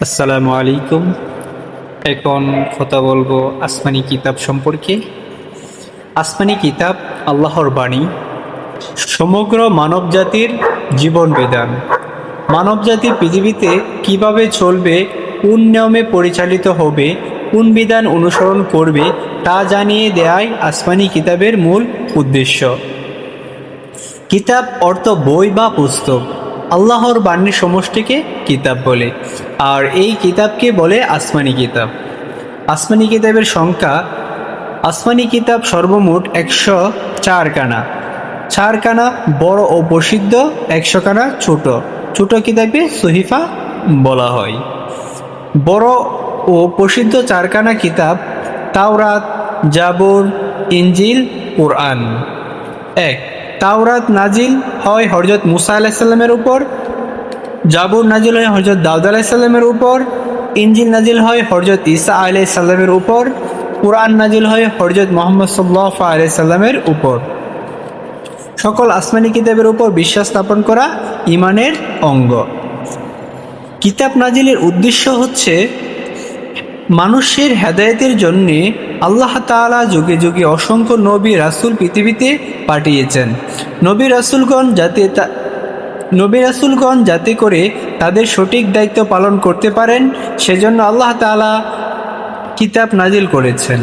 আসসালামু আলাইকুম। এখন কথা বলবো আসমানি কিতাব সম্পর্কে। আসমানি কিতাব আল্লাহর বাণী, সমগ্র মানবজাতির জীবন বিধান। মানবজাতি পৃথিবীতে কিভাবে চলবে, কোন নিয়মে পরিচালিত হবে, কোন বিধান অনুসরণ করবে তা জানিয়ে দেয়াই আসমানি কিতাবের মূল উদ্দেশ্য। কিতাব অর্থ বই বা পুস্তক। আল্লাহর বাণীর সমষ্টিকে কিতাব বলে, আর এই কিতাবকে বলে আসমানি কিতাব। আসমানি কিতাবের সংখ্যা, আসমানি কিতাব সর্বমোট 104 খানা। 4 খানা বড় ও প্রসিদ্ধ, 100 খানা ছোট। ছোট কিতাবে সহিফা বলা হয়। বড় ও প্রসিদ্ধ 4 খানা কিতাব তাওরাত, জাবুর, ইনজিল, কোরআন। 1. তাওরাত নাজিল হয় হযরত মুসা আলাইহিস সালামের উপর, জাবুর নাজিল হয় হযরত দাউদ আলাইহিস সালামের উপর, ইনজিল নাজিল হয় হযরত ঈসা আলাইহিস সালামের উপর, কোরআন নাজিল হয় হযরত মুহাম্মদ সাল্লাল্লাহু আলাইহি সাল্লামের উপর। সকল আসমানি কিতাবের উপর বিশ্বাস স্থাপন করা ঈমানের অঙ্গ। কিতাব নাজিলের উদ্দেশ্য হচ্ছে মানুষের হেদায়েতের জন্যে আল্লাহ তাআলা যুগে যুগে অসংখ্য নবী রাসূল পৃথিবীতে পাঠিয়েছেন। নবী রাসূলগণ যাতে করে তাদের সঠিক দায়িত্ব পালন করতে পারেন, সেজন্য আল্লাহ তাআলা কিতাব নাজিল করেছেন।